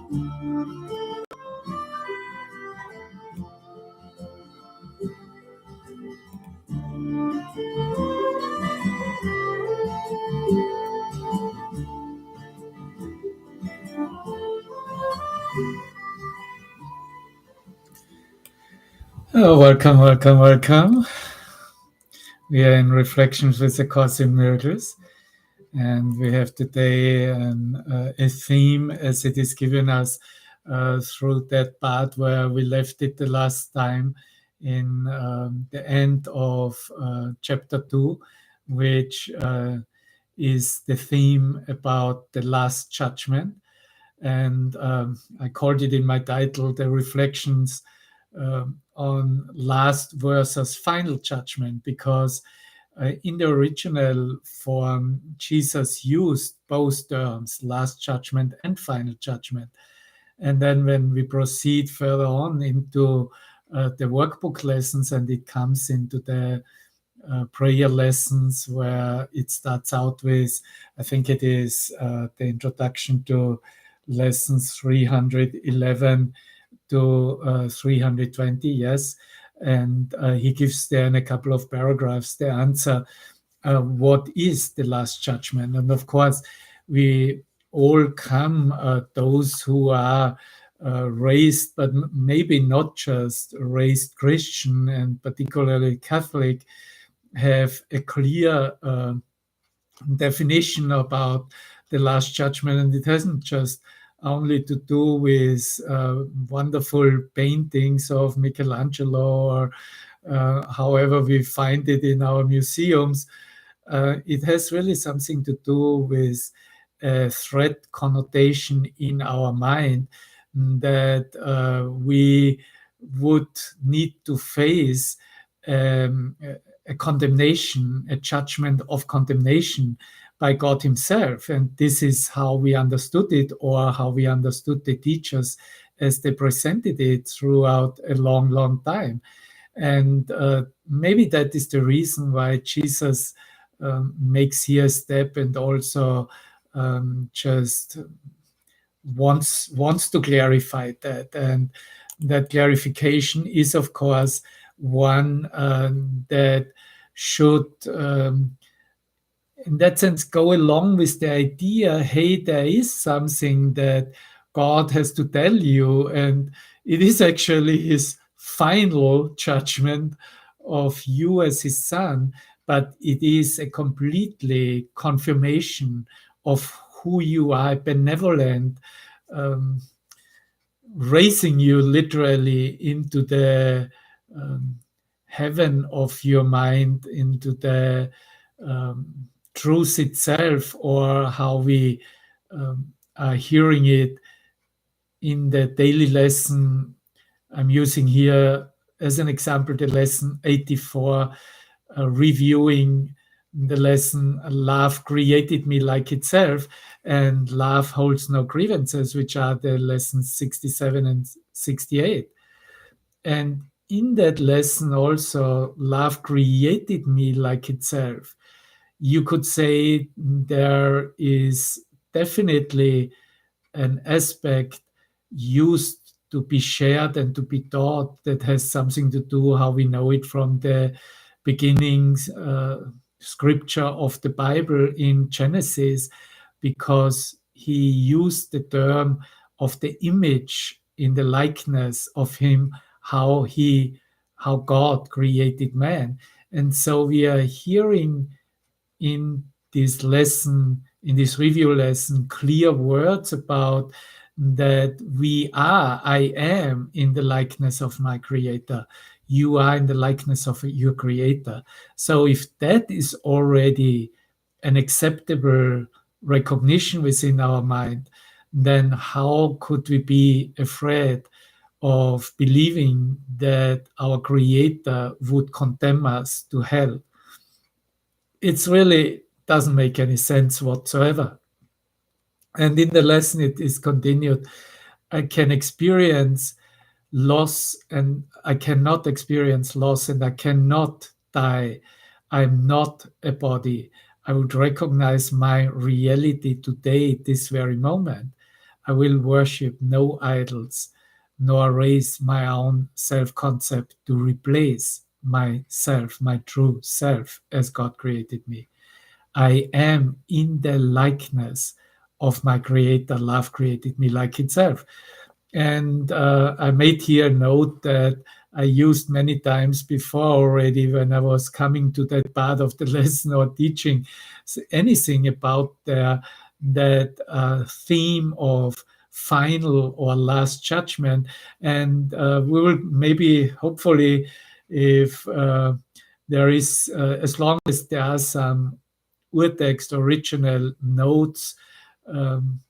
Oh, welcome, welcome, welcome. We are in Reflections with the Course in Miracles, and we have today a theme as it is given us through that part where we left it the last time in the end of chapter 2, which is the theme about the last judgment. And I called it in my title, The Reflections on Last versus Final Judgment, because in the original form, Jesus used both terms, last judgment and final judgment. And then when we proceed further on into the workbook lessons, and it comes into the prayer lessons where it starts out with, I think it is the introduction to lessons 311 to 320, yes. And he gives then a couple of paragraphs the answer, what is the last judgment? And of course, we all come, those who are raised, but maybe not just raised Christian and particularly Catholic, have a clear definition about the last judgment. And it hasn't just only to do with wonderful paintings of Michelangelo or however we find it in our museums. It has really something to do with a threat connotation in our mind that we would need to face a condemnation, a judgment of condemnation by God himself. And this is how we understood it, or how we understood the teachers as they presented it throughout a long, long time. And maybe that is the reason why Jesus makes here a step and also just wants to clarify that. And that clarification is, of course, one that should, in that sense, go along with the idea, hey, there is something that God has to tell you, and it is actually his final judgment of you as his son, but it is a completely confirmation of who you are, benevolent, raising you literally into the heaven of your mind, into the truth itself, or how we are hearing it in the daily lesson. I'm using here as an example the lesson 84, reviewing the lesson Love Created Me Like Itself, and Love Holds No Grievances, which are the lessons 67 and 68. And in that lesson also, Love Created Me Like Itself. You could say there is definitely an aspect used to be shared and to be taught that has something to do how we know it from the beginnings scripture of the Bible in Genesis, because he used the term of the image in the likeness of him, how God created man. And so we are hearing in this lesson, in this review lesson, clear words about that I am in the likeness of my creator. You are in the likeness of your creator. So if that is already an acceptable recognition within our mind, then how could we be afraid of believing that our creator would condemn us to hell? It really doesn't make any sense whatsoever. And in the lesson, it is continued. I can experience loss, and I cannot experience loss, and I cannot die. I'm not a body. I would recognize my reality today, this very moment. I will worship no idols, nor raise my own self-concept to replace myself, my true self, as God created me. I am in the likeness of my Creator. Love created me like itself. And I made here a note that I used many times before already when I was coming to that part of the lesson or teaching anything about that theme of final or last judgment. And we will maybe, hopefully, if there is, as long as there are some urtext original notes, um,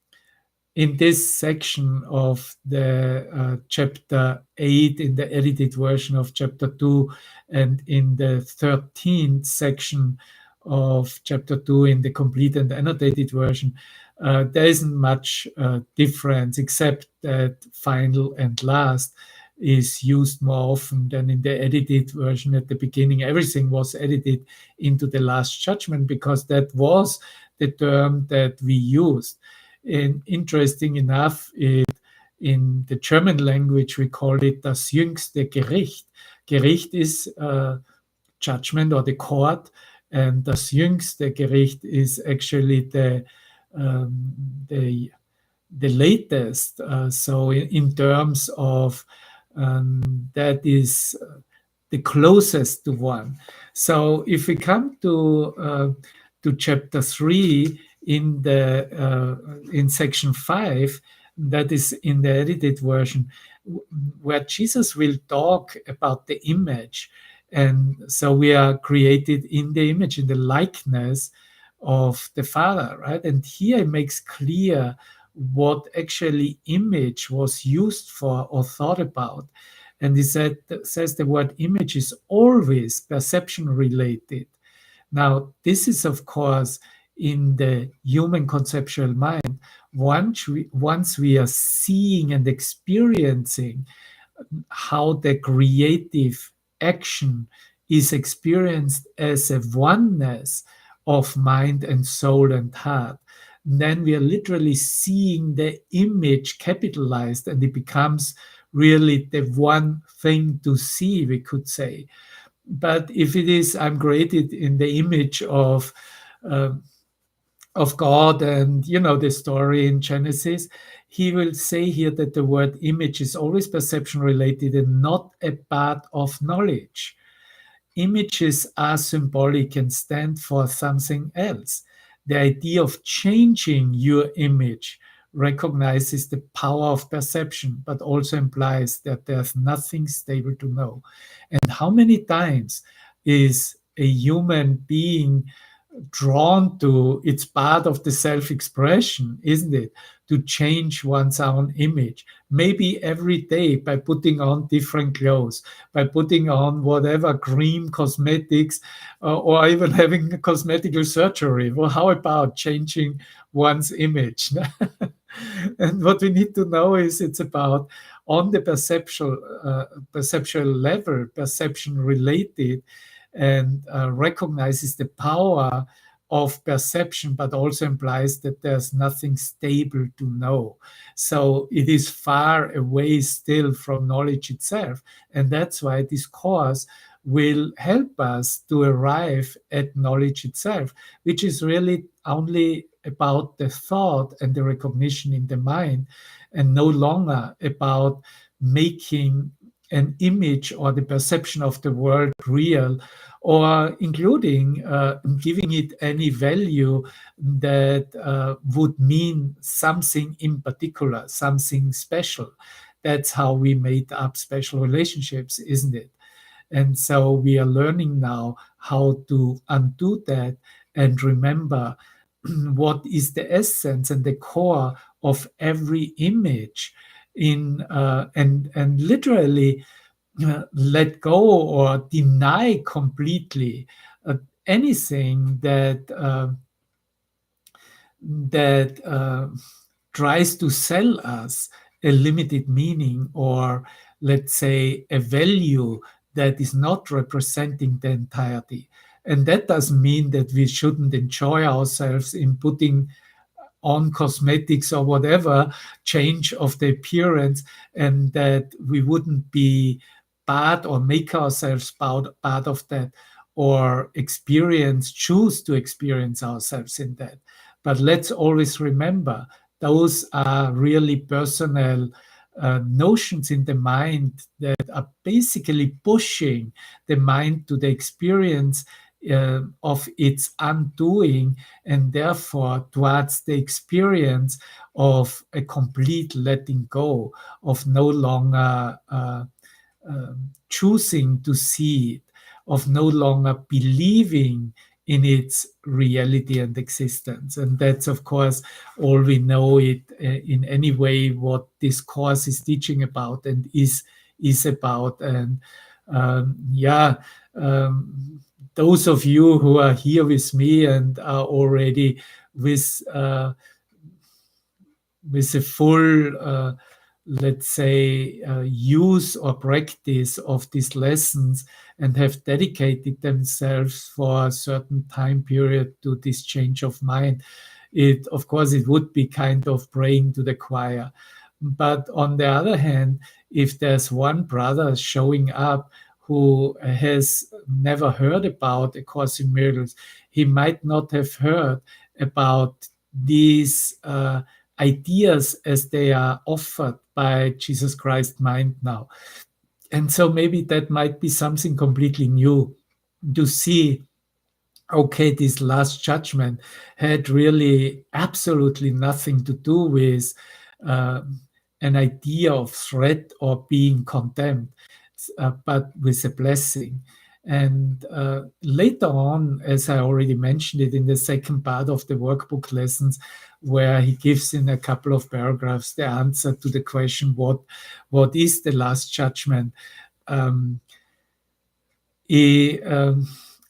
in this section of the chapter 8 in the edited version of chapter 2, and in the 13th section of chapter 2 in the complete and annotated version, there isn't much difference, except that final and last is used more often than in the edited version. At the beginning, everything was edited into the last judgment because that was the term that we used. And interesting enough, in the German language, we call it das jüngste Gericht. Gericht is judgment or the court, and das jüngste Gericht is actually um, the the latest. So in terms of that is the closest to one. So if we come to chapter 3 in section 5, that is in the edited version, where Jesus will talk about the image. And so we are created in the image, in the likeness of the Father, right? And here it makes clear what actually image was used for or thought about. And he says the word image is always perception related. Now, this is, of course, in the human conceptual mind. Once we are seeing and experiencing how the creative action is experienced as a oneness of mind and soul and heart, then we are literally seeing the image capitalized, and it becomes really the one thing to see, we could say. But if it is, I'm created in the image uh, of God, and you know the story in Genesis, he will say here that the word image is always perception related and not a part of knowledge. Images are symbolic and stand for something else. The idea of changing your image recognizes the power of perception, but also implies that there's nothing stable to know. And how many times is a human being drawn to, it's part of the self-expression, isn't it, to change one's own image, maybe every day, by putting on different clothes, by putting on whatever cream cosmetics, or even having a cosmetical surgery. Well, how about changing one's image? And what we need to know is it's about, on the perceptual level, perception related, and recognizes the power of perception, but also implies that there's nothing stable to know. So it is far away still from knowledge itself. And that's why this course will help us to arrive at knowledge itself, which is really only about the thought and the recognition in the mind, and no longer about making an image or the perception of the world real, or including giving it any value that would mean something in particular, something special. That's how we made up special relationships, isn't it? And so we are learning now how to undo that and remember what is the essence and the core of every image and literally let go or deny completely anything that tries to sell us a limited meaning, or let's say a value that is not representing the entirety. And that doesn't mean that we shouldn't enjoy ourselves in putting on cosmetics or whatever, change of the appearance, and that we wouldn't be bad or make ourselves part of that, or choose to experience ourselves in that. But let's always remember, those are really personal notions in the mind that are basically pushing the mind to the experience of its undoing, and therefore towards the experience of a complete letting go, of no longer choosing to see it, of no longer believing in its reality and existence. And that's, of course, all we know it in any way what this course is teaching about and is about. And yeah, those of you who are here with me and are already with a full let's say, use or practice of these lessons, and have dedicated themselves for a certain time period to this change of mind, of course, it would be kind of praying to the choir. But on the other hand, if there's one brother showing up who has never heard about A Course in Miracles, he might not have heard about these ideas as they are offered by Jesus Christ Mind now. And so maybe that might be something completely new to see. Okay, this last judgment had really absolutely nothing to do with an idea of threat or being condemned, but with a blessing. And later on, as I already mentioned it in the second part of the workbook lessons, where he gives in a couple of paragraphs the answer to the question, what is the last judgment? He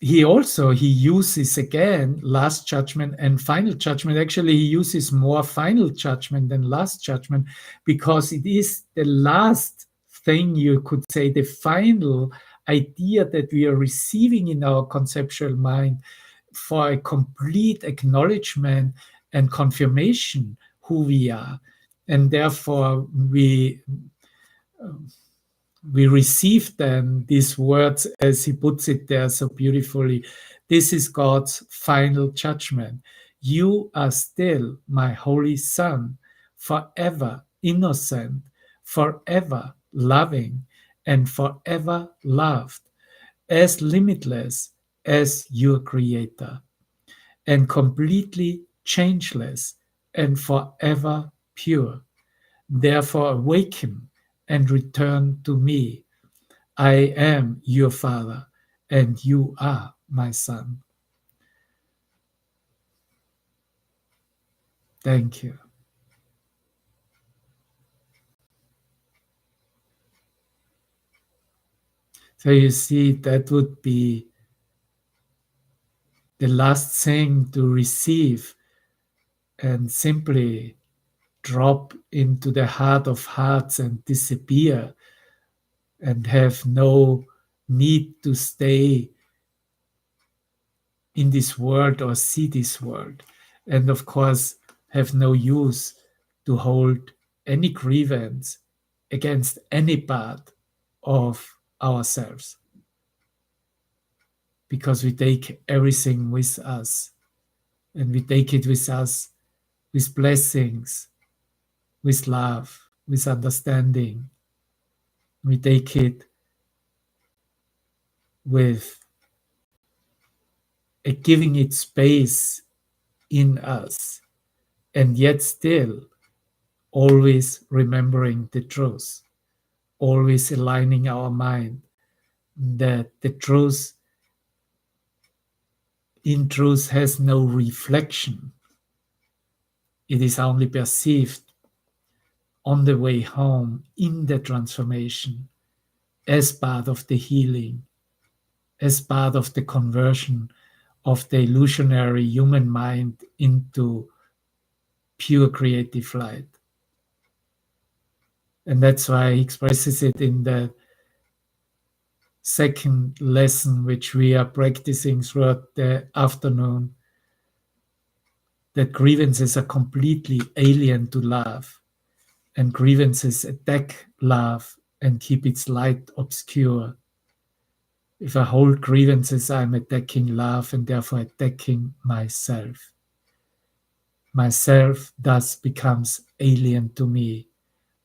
uses again last judgment and final judgment. Actually, he uses more final judgment than last judgment, because it is the last thing, you could say, the final idea that we are receiving in our conceptual mind for a complete acknowledgement and confirmation who we are. And therefore we receive then these words, as he puts it there so beautifully. This is God's final judgment. You are still my holy son, forever innocent, forever loving, and forever loved, as limitless as your creator, and completely changeless and forever pure. Therefore awaken and return to me. I am your father, and you are my son. Thank you. So you see, that would be the last thing to receive and simply drop into the heart of hearts and disappear, and have no need to stay in this world or see this world. And of course, have no use to hold any grievance against any part of ourselves, because we take everything with us, and we take it with us with blessings, with love, with understanding. We take it with giving it space in us, and yet still always remembering the truth, always aligning our mind that the truth in truth has no reflection. It is only perceived on the way home in the transformation, as part of the healing, as part of the conversion of the illusionary human mind into pure creative light. And that's why he expresses it in the second lesson, which we are practicing throughout the afternoon. that grievances are completely alien to love, and grievances attack love and keep its light obscure. If I hold grievances, I'm attacking love and therefore attacking myself. Myself thus becomes alien to me.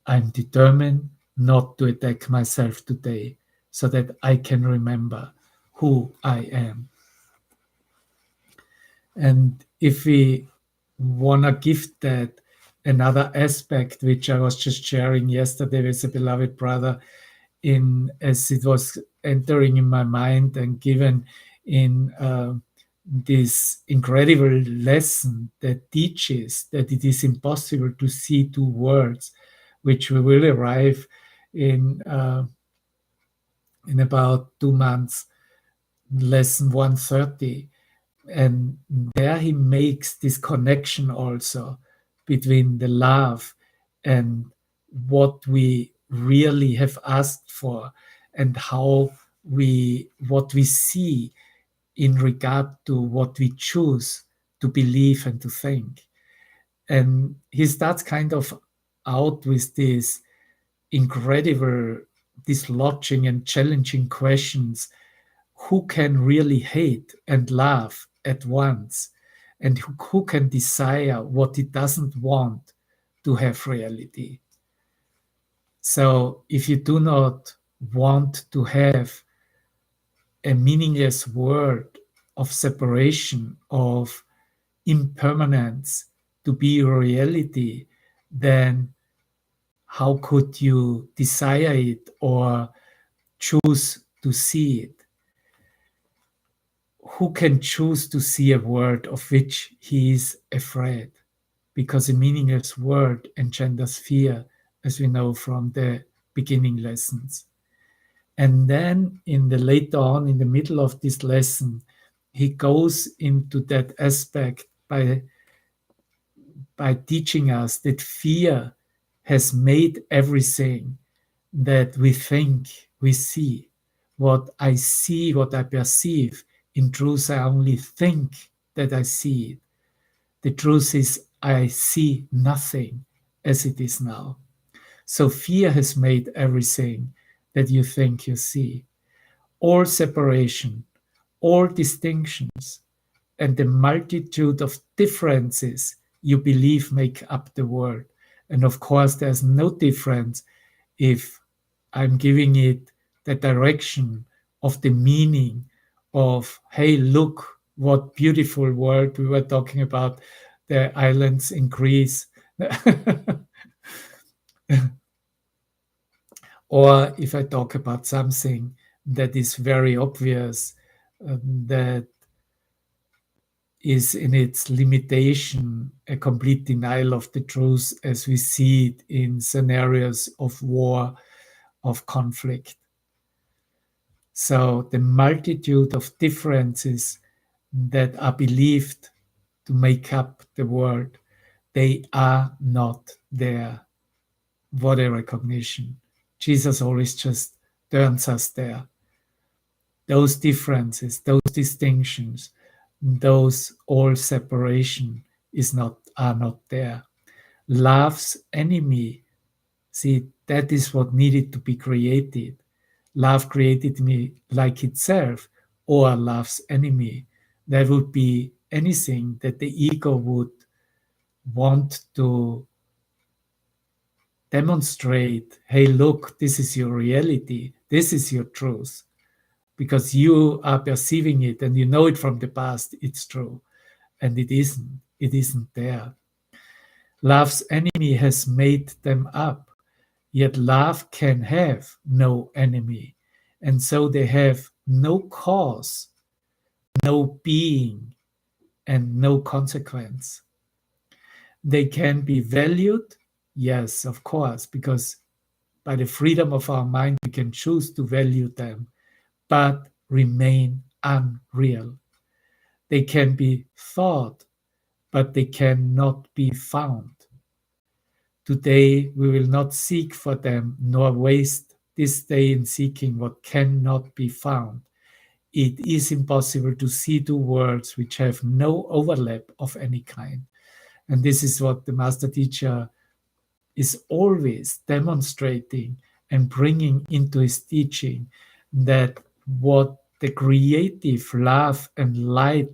I'm determined not to attack myself today so that I can remember who I am. And if we want to give that another aspect, which I was just sharing yesterday with a beloved brother, in as it was entering in my mind and given in this incredible lesson that teaches that it is impossible to see two worlds, which we will arrive in about 2 months, lesson 130. And there he makes this connection also between the love and what we really have asked for, and how what we see in regard to what we choose to believe and to think. And he starts kind of out with this incredible dislodging and challenging questions. Who can really hate and love at once? And who can desire what he doesn't want to have reality? So if you do not want to have a meaningless world of separation, of impermanence to be your reality, then how could you desire it or choose to see it? Who can choose to see a world of which he is afraid? Because a meaningless world engenders fear, as we know from the beginning lessons. And then later on, in the middle of this lesson, he goes into that aspect by teaching us that fear has made everything that we think we see. What I see, what I perceive, in truth, I only think that I see it. The truth is, I see nothing as it is now. So fear has made everything that you think you see. All separation, all distinctions, and the multitude of differences you believe make up the world. And of course, there's no difference if I'm giving it the direction of the meaning of, hey, look what beautiful world. We were talking about the islands in Greece. Or if I talk about something that is very obvious, that is in its limitation a complete denial of the truth as we see it in scenarios of war, of conflict. So the multitude of differences that are believed to make up the world, they are not there. What a recognition. Jesus always just turns us there. Those differences, those distinctions, those all separation are not there. Love's enemy, see, that is what needed to be created. Love created me like itself, or love's enemy. That would be anything that the ego would want to demonstrate. Hey, look, this is your reality. This is your truth. Because you are perceiving it and you know it from the past, it's true. And it isn't. It isn't there. Love's enemy has made them up. Yet love can have no enemy. And so they have no cause, no being, and no consequence. They can be valued, yes, of course, because by the freedom of our mind, we can choose to value them, but remain unreal. They can be thought, but they cannot be found. Today, we will not seek for them, nor waste this day in seeking what cannot be found. It is impossible to see two worlds which have no overlap of any kind. And this is what the master teacher is always demonstrating and bringing into his teaching, that what the creative love and light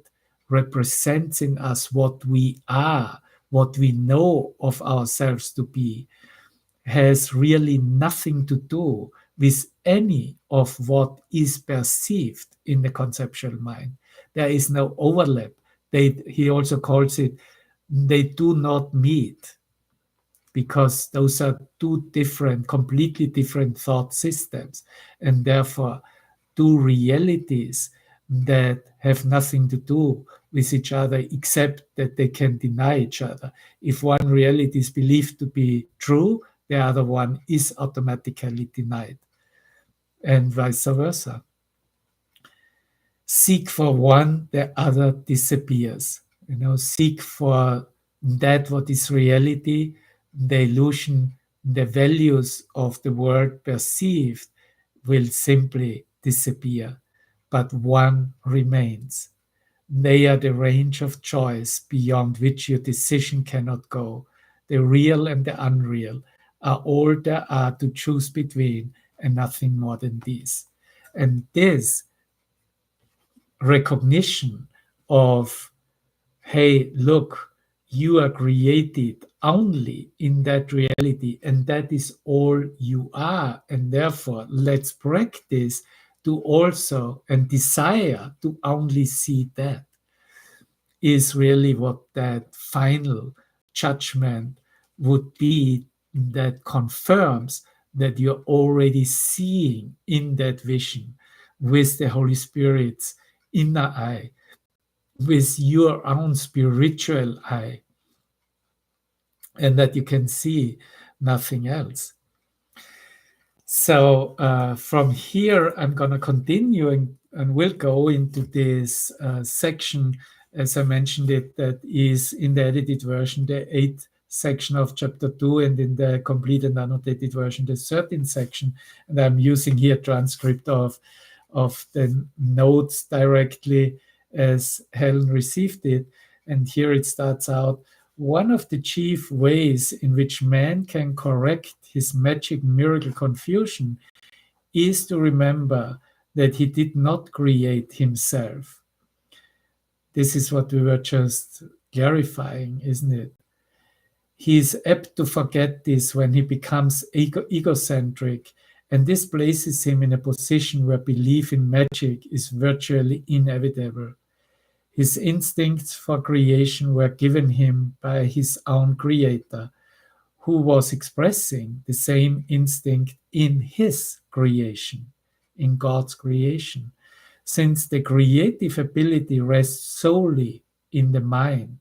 represents in us, what we are, what we know of ourselves to be, has really nothing to do with any of what is perceived in the conceptual mind. There is no overlap. He also calls it, they do not meet, because those are two different, completely different thought systems, and therefore two realities that have nothing to do with each other except that they can deny each other. If one reality is believed to be true, the other one is automatically denied, and vice versa. Seek for one, the other disappears. Seek for that what is reality, the illusion, the values of the world perceived will simply disappear, but one remains. They are the range of choice beyond which your decision cannot go. The real and the unreal are all there are to choose between, and nothing more than these. And this recognition of, hey, look, you are created only in that reality, and that is all you are. And therefore, let's practice to also and desire to only see that, is really what that final judgment would be, that confirms that you're already seeing in that vision with the Holy Spirit's inner eye, with your own spiritual eye, and that you can see nothing else. So from here, I'm going to continue and we'll go into this section, as I mentioned it, that is in the edited version, the 8th section of chapter 2, and in the complete and annotated version, the 13th section. And I'm using here transcript of the notes directly as Helen received it. And here it starts out: one of the chief ways in which man can correct his magic miracle confusion is to remember that he did not create himself. This is what we were just clarifying, isn't it? He is apt to forget this when he becomes egocentric, and this places him in a position where belief in magic is virtually inevitable. His instincts for creation were given him by his own creator, who was expressing the same instinct in his creation, in God's creation. Since the creative ability rests solely in the mind,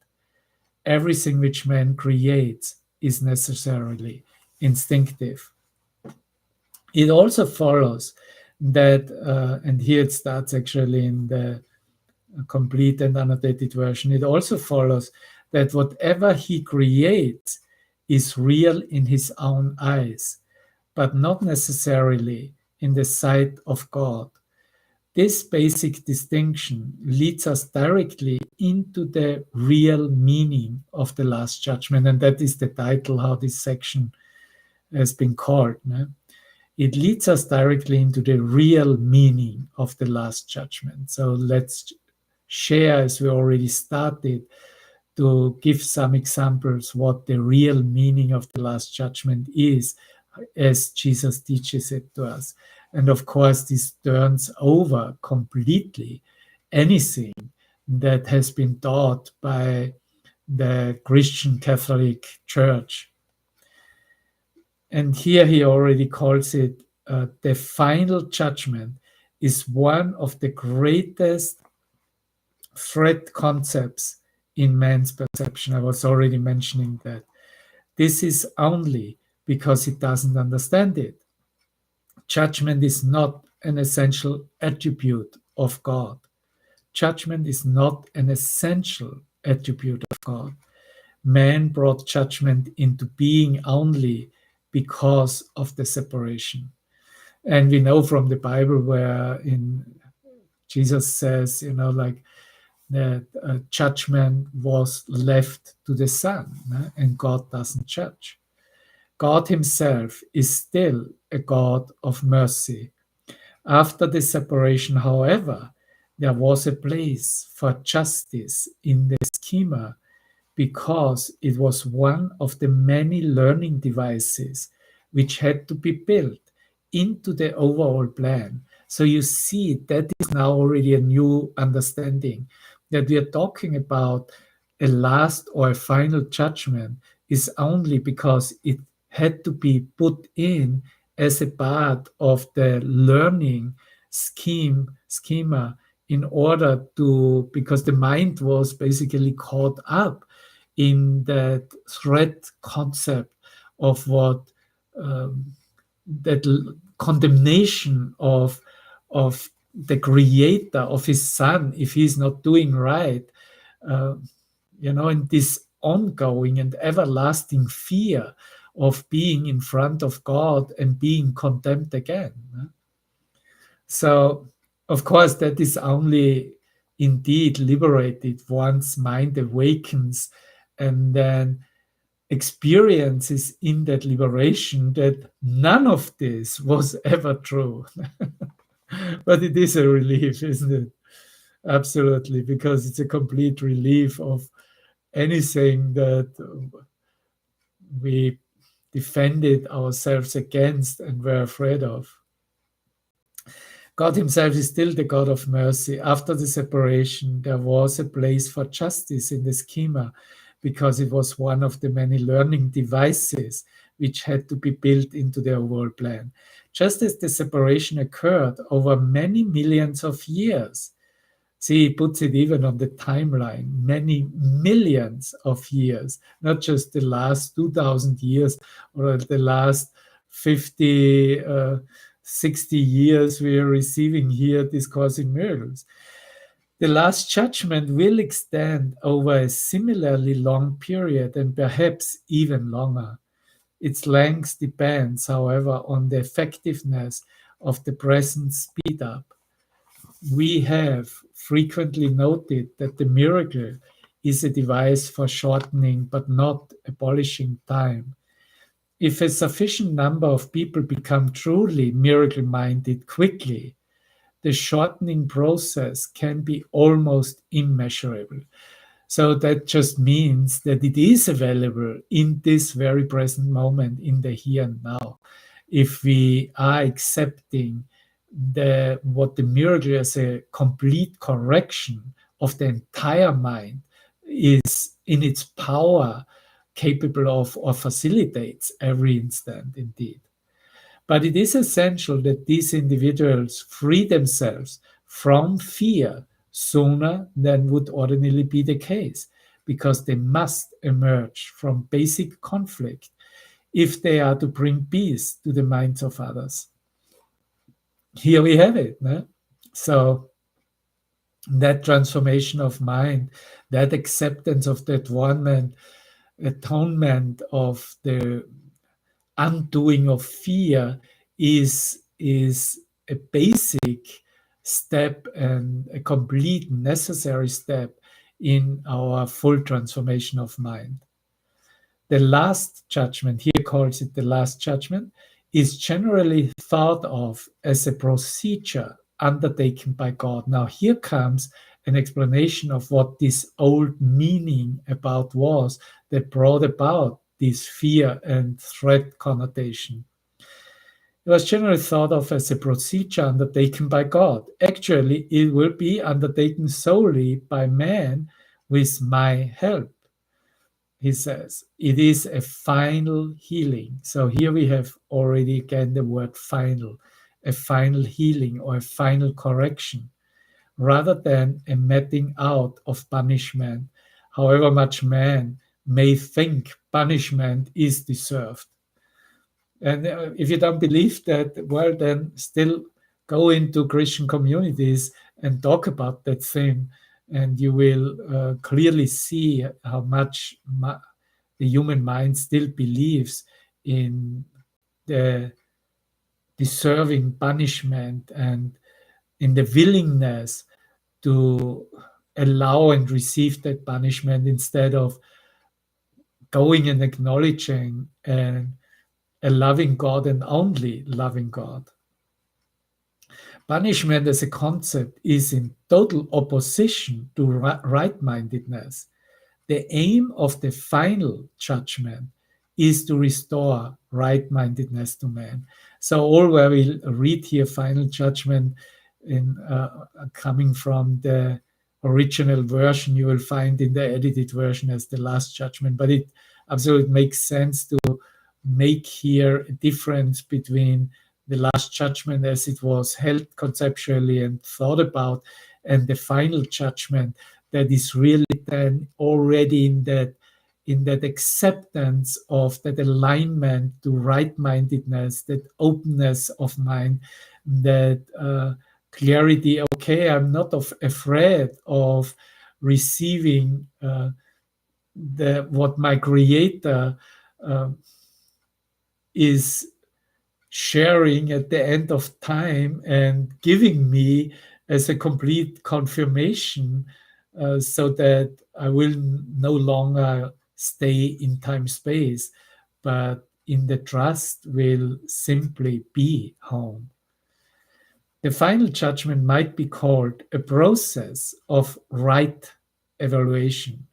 everything which man creates is necessarily instinctive. It also follows that, and here it starts actually in the complete and annotated version, it also follows that whatever he creates is real in his own eyes, but not necessarily in the sight of God. This basic distinction leads us directly into the real meaning of the Last Judgment, and that is the title how this section has been called. No? It leads us directly into the real meaning of the Last Judgment. So let's share, as we already started, to give some examples what the real meaning of the Last Judgment is, as Jesus teaches it to us. And of course, this turns over completely anything that has been taught by the Christian Catholic Church. And here he already calls it the final judgment is one of the greatest threat concepts in man's perception. I was already mentioning that. This is only because he doesn't understand it. Judgment is not an essential attribute of God. Judgment is not an essential attribute of God. Man brought judgment into being only because of the separation. And we know from the Bible where Jesus says, that judgment was left to the Son, and God doesn't judge. God himself is still a God of mercy. After the separation, however, there was a place for justice in the schema because it was one of the many learning devices which had to be built into the overall plan. So you see, that is now already a new understanding that we are talking about a last or a final judgment is only because it had to be put in as a part of the learning schema in order to, because the mind was basically caught up in that threat concept of what condemnation of the creator, of his son, if he's not doing right, uh, and this ongoing and everlasting fear of being in front of God and being condemned again. So, of course, that is only indeed liberated once mind awakens and then experiences in that liberation that none of this was ever true. But it is a relief, isn't it? Absolutely, because it's a complete relief of anything that we defended ourselves against and were afraid of. God himself is still the God of mercy. After the separation, there was a place for justice in the schema because it was one of the many learning devices which had to be built into the overall plan. Just as the separation occurred over many millions of years, see, he puts it even on the timeline, many millions of years, not just the last 2,000 years or the last 50, 60 years we are receiving here discussing miracles. The last judgment will extend over a similarly long period and perhaps even longer. Its length depends, however, on the effectiveness of the present speed up. We have frequently noted that the miracle is a device for shortening but not abolishing time. If a sufficient number of people become truly miracle-minded quickly, the shortening process can be almost immeasurable. So that just means that it is available in this very present moment, in the here and now. If we are accepting what the miracle as a complete correction of the entire mind is in its power capable of or facilitates every instant indeed. But it is essential that these individuals free themselves from fear sooner than would ordinarily be the case, because they must emerge from basic conflict if they are to bring peace to the minds of others. Here we have it. No? So that transformation of mind, that acceptance of that atonement of the undoing of fear is a basic step and a complete necessary step in our full transformation of mind. The last judgment, here calls it the last judgment, is generally thought of as a procedure undertaken by God. Now, here comes an explanation of what this old meaning about was that brought about this fear and threat connotation. It was generally thought of as a procedure undertaken by God. Actually, it will be undertaken solely by man with my help. He says, it is a final healing. So here we have already again the word final, a final healing or a final correction, rather than a meting out of punishment, however much man may think punishment is deserved. And if you don't believe that, well, then still go into Christian communities and talk about that thing, and you will clearly see how much the human mind still believes in the deserving punishment and in the willingness to allow and receive that punishment instead of going and acknowledging and a loving God and only loving God. Punishment as a concept is in total opposition to right-mindedness. The aim of the final judgment is to restore right-mindedness to man. So all where we read here final judgment in coming from the original version, you will find in the edited version as the last judgment. But it absolutely makes sense to make here a difference between the last judgment as it was held conceptually and thought about, and the final judgment that is really then already in that acceptance of that alignment to right-mindedness, that openness of mind, that clarity. Okay, I'm not afraid of receiving what my Creator is sharing at the end of time and giving me as a complete confirmation, so that I will no longer stay in time space, but in the trust will simply be home. The final judgment might be called a process of right evaluation.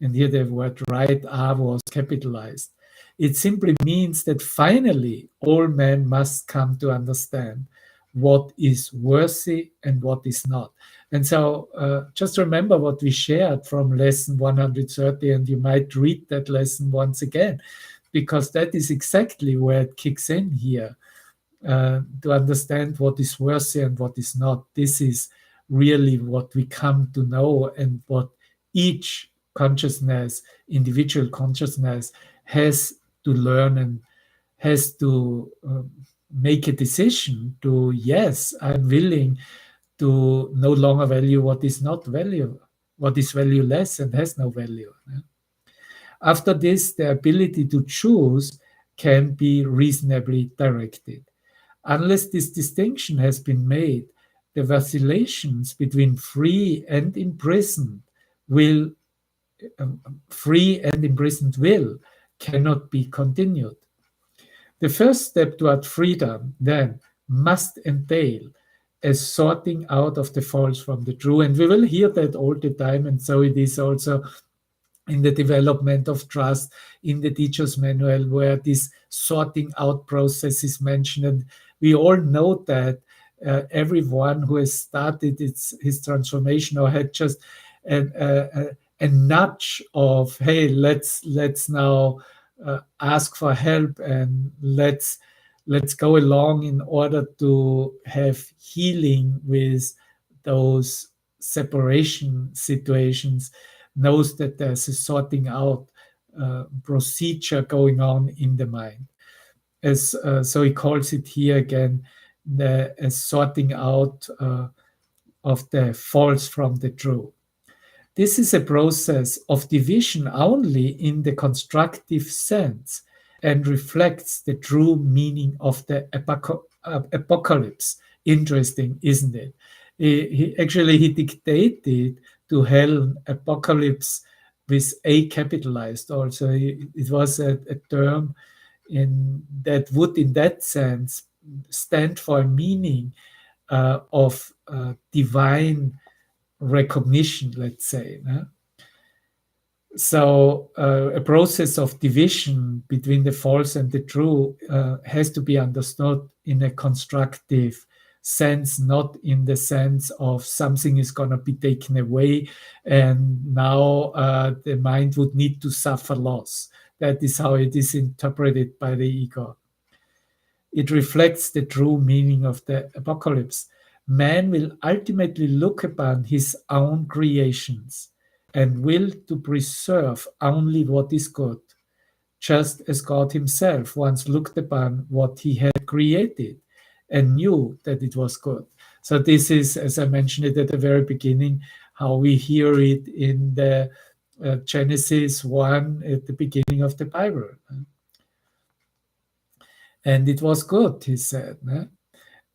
And here the word right, R, was capitalized. It simply means that finally all men must come to understand what is worthy and what is not. And so just remember what we shared from lesson 130, and you might read that lesson once again, because that is exactly where it kicks in here. To understand what is worthy and what is not. This is really what we come to know, and what each consciousness, individual consciousness, has to learn and has to make a decision to, yes, I'm willing to no longer value what is not value, what is valueless and has no value. After this, the ability to choose can be reasonably directed. Unless this distinction has been made, the vacillations between free and imprisoned will cannot be continued. The first step toward freedom then must entail a sorting out of the false from the true. And we will hear that all the time. And so it is also in the development of trust, in the teacher's manual, where this sorting out process is mentioned. And we all know that everyone who has started his transformation or had just a nudge of, hey, let's now ask for help, and let's go along in order to have healing with those separation situations, knows that there's a sorting out procedure going on in the mind. So he calls it here again the sorting out of the false from the true. This is a process of division only in the constructive sense, and reflects the true meaning of the apocalypse. Interesting, isn't it? He dictated to hell apocalypse with A capitalized also. It was a term that would, in that sense, stand for a meaning of divine recognition, let's say. So a process of division between the false and the true has to be understood in a constructive sense, not in the sense of something is going to be taken away and now the mind would need to suffer loss. That is how it is interpreted by the ego. It reflects the true meaning of the apocalypse. Man will ultimately look upon his own creations and will to preserve only what is good, just as God himself once looked upon what he had created and knew that it was good. So this is, as I mentioned it at the very beginning, how we hear it in the Genesis 1 at the beginning of the Bible. And it was good, he said.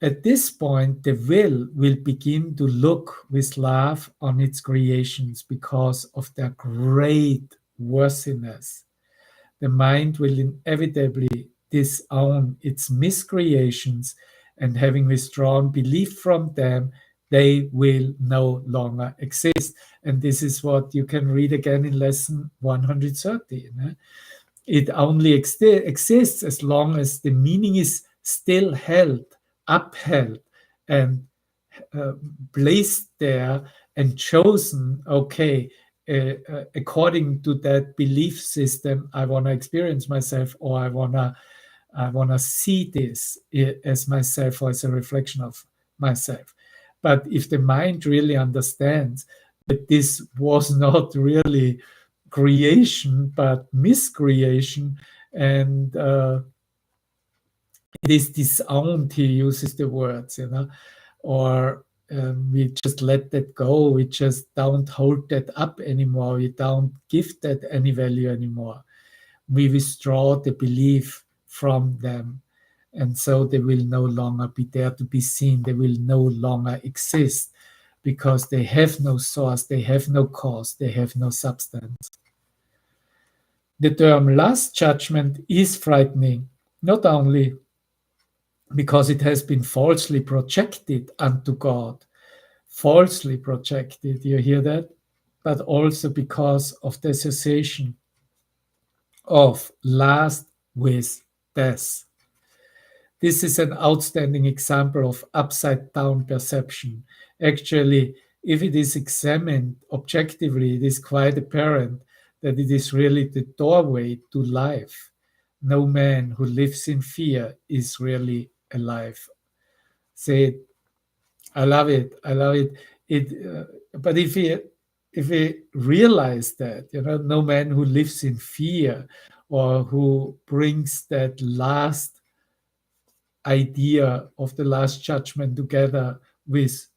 At this point, the will begin to look with love on its creations because of their great worthiness. The mind will inevitably disown its miscreations, and having withdrawn belief from them, they will no longer exist. And this is what you can read again in lesson 130. It only exists as long as the meaning is still held, upheld, and uh, placed there and chosen, okay, according to that belief system, I want to experience myself, or I want to see this as myself or as a reflection of myself. But if the mind really understands that this was not really creation but miscreation, and it is disowned, he uses the words, or we just let that go, we just don't hold that up anymore, we don't give that any value anymore, we withdraw the belief from them, and so they will no longer be there to be seen, they will no longer exist, because they have no source, they have no cause, they have no substance. The term last judgment is frightening, not only because it has been falsely projected unto God, falsely projected, you hear that? But also because of the association of last with death. This is an outstanding example of upside down perception. Actually, if it is examined objectively, it is quite apparent that it is really the doorway to life. No man who lives in fear is really alive. Say, I love it. I love it. But if we realize that, no man who lives in fear or who brings that last idea of the last judgment together with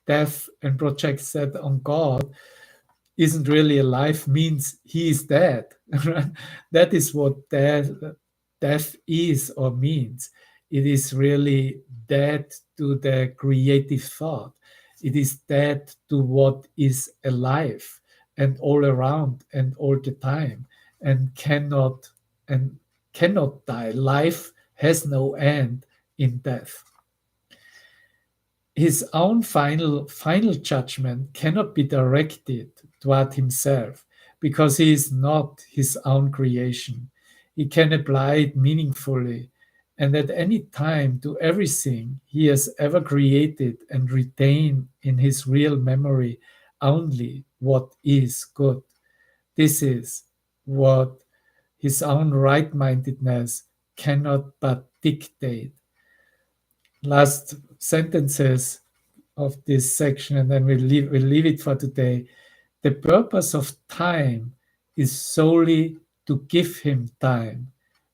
death and projects that on God isn't really alive, means he is dead. Right? That is what death is or means. It is really dead to the creative thought. It is dead to what is alive and all around and all the time, and cannot die. Life has no end in death. His own final judgment cannot be directed toward himself, because he is not his own creation. He can apply it meaningfully and at any time to everything he has ever created, and retain in his real memory only what is good. This is what his own right-mindedness cannot but dictate. Last sentences of this section, and then we'll leave it for today. The purpose of time is solely to give him time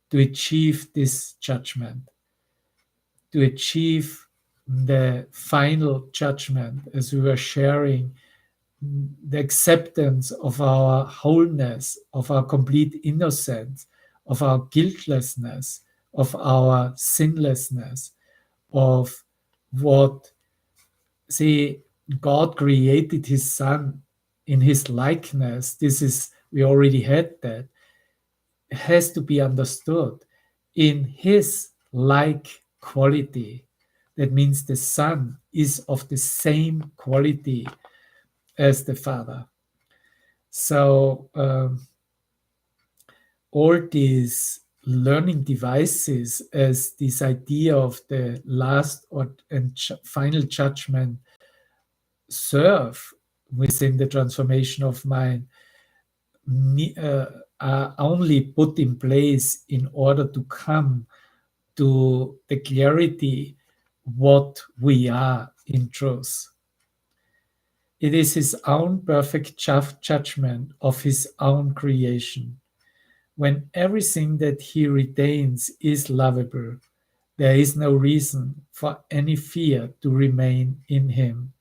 to achieve this judgment, to achieve the final judgment, as we were sharing, the acceptance of our wholeness, of our complete innocence, of our guiltlessness, of our sinlessness, of what, see, God created his son in his likeness. This is, we already had that. It has to be understood in his like quality. That means the son is of the same quality as the father. So all these learning devices, as this idea of the last and final judgment serve within the transformation of mind, are only put in place in order to come to the clarity what we are in truth. It is his own perfect judgment of his own creation. When everything that he retains is lovable, there is no reason for any fear to remain in him.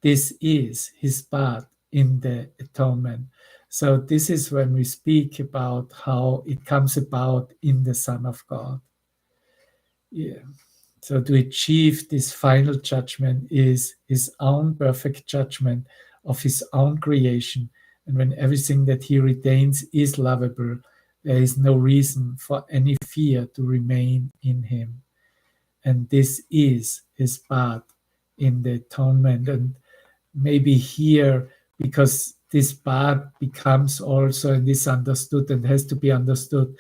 This is his part in the atonement. So this is when we speak about how it comes about in the Son of God. Yeah. So to achieve this final judgment is his own perfect judgment of his own creation. And when everything that he retains is lovable, there is no reason for any fear to remain in him. And this is his part in the atonement. And maybe here, because this part becomes also, and is understood and has to be understood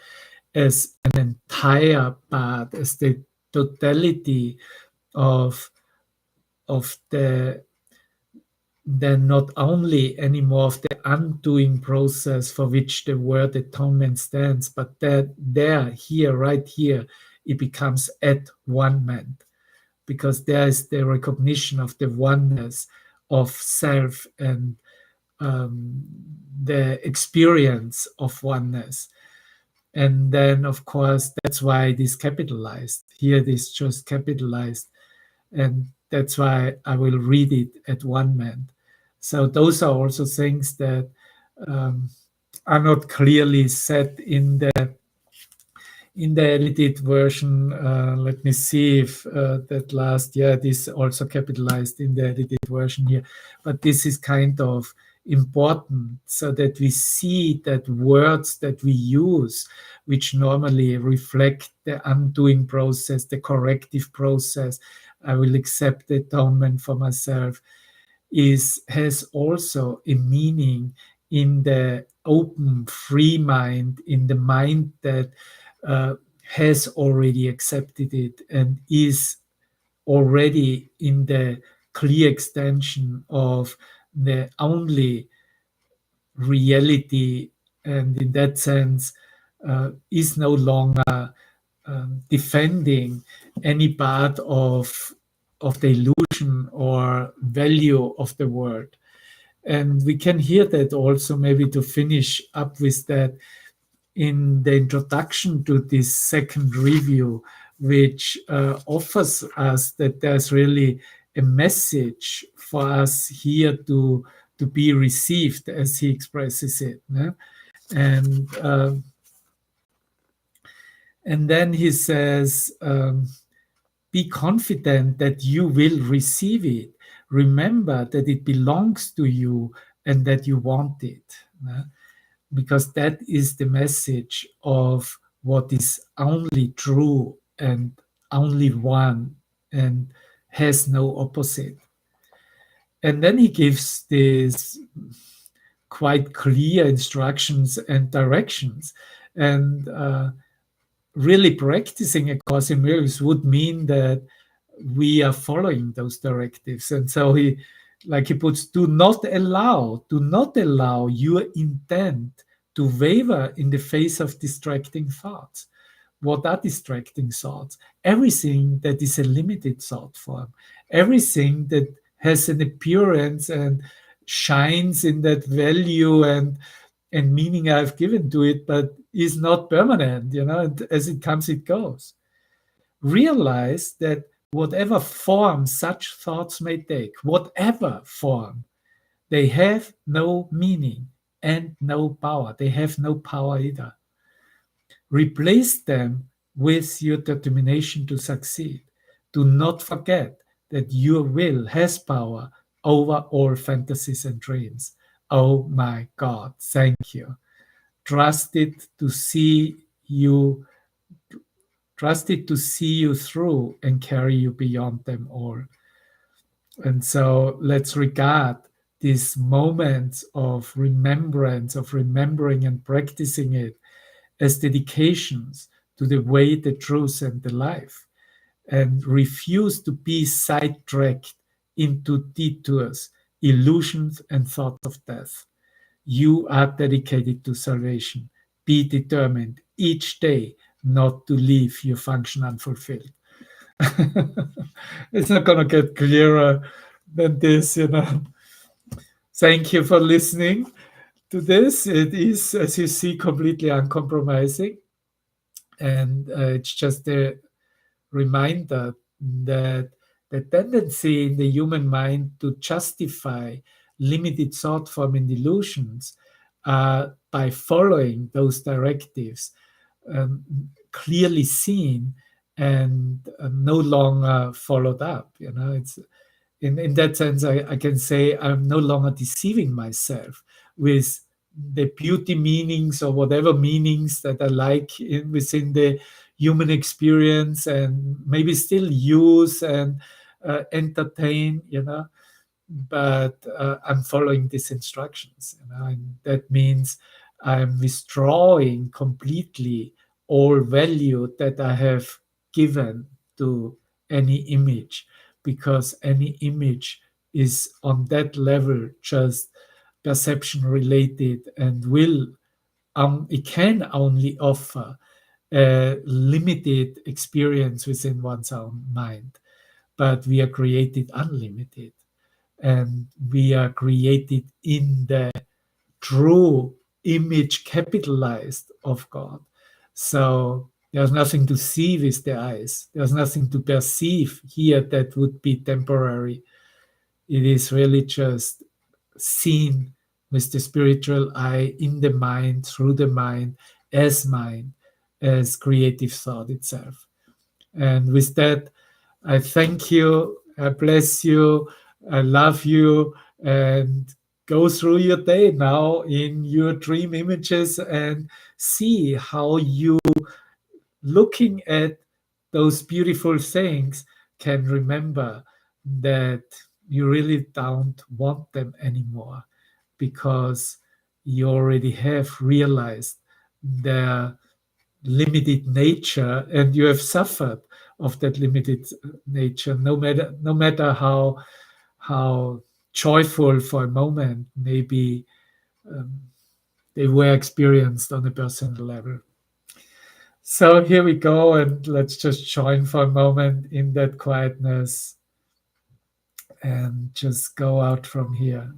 as an entire part, as the totality of the then not only anymore of the undoing process for which the word atonement stands, but that there, here, right here, it becomes at one man, because there is the recognition of the oneness of self and the experience of oneness. And then, of course, that's why it is capitalized. Here it is just capitalized. And that's why I will read it at one man. So those are also things that are not clearly set in the edited version. Let me see if that last, yeah, this also capitalized in the edited version here. But this is kind of important so that we see that words that we use, which normally reflect the undoing process, the corrective process, I will accept the atonement for myself, has also a meaning in the open, free mind, in the mind that has already accepted it and is already in the clear extension of the only reality, and in that sense is no longer defending any part of the illusion or value of the word. And we can hear that also, maybe to finish up with that, in the introduction to this second review, which offers us that there's really a message for us here to be received, as he expresses it. And then he says, be confident that you will receive it. Remember that it belongs to you and that you want it. Because that is the message of what is only true and only one and has no opposite. And then he gives these quite clear instructions and directions. And really practicing A Course in Miracles would mean that we are following those directives. And so he puts, do not allow your intent to waver in the face of distracting thoughts. What are distracting thoughts? Everything that is a limited thought form, everything that has an appearance and shines in that value and meaning I've given to it, but is not permanent, and as it comes, it goes. Realize that whatever form such thoughts may take, whatever form, they have no meaning and no power. They have no power either. Replace them with your determination to succeed. Do not forget that your will has power over all fantasies and dreams. Oh my God, thank you. Trust it to see you through and carry you beyond them all. And so let's regard these moments of remembrance, of remembering and practicing it, as dedications to the way, the truth, and the life, and refuse to be sidetracked into detours, illusions, and thoughts of death. You are dedicated to salvation. Be determined each day not to leave your function unfulfilled. It's not going to get clearer than this, Thank you for listening to this. It is, as you see, completely uncompromising. And it's just a reminder that the tendency in the human mind to justify limited thought form and illusions by following those directives clearly seen and no longer followed up. It's in that sense, I can say I'm no longer deceiving myself with the beauty meanings or whatever meanings that I like within the human experience, and maybe still use and entertain, but I'm following these instructions, and that means I'm withdrawing completely all value that I have given to any image, because any image is on that level just perception related, and will it can only offer a limited experience within one's own mind, but we are created unlimited, and we are created in the true image capitalized of God. So there's nothing to see with the eyes. There's nothing to perceive here that would be temporary. It is really just seen with the spiritual eye, in the mind, through the mind, as creative thought itself. And with that, I thank you, I bless you, I love you, and go through your day now in your dream images and see how you, looking at those beautiful things, can remember that you really don't want them anymore, because you already have realized their limited nature, and you have suffered of that limited nature, no matter how joyful for a moment maybe um, they were experienced on a personal level. So here we go, and let's just join for a moment in that quietness and just go out from here.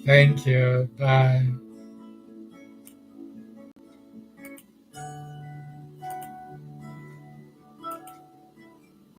Thank you. Bye.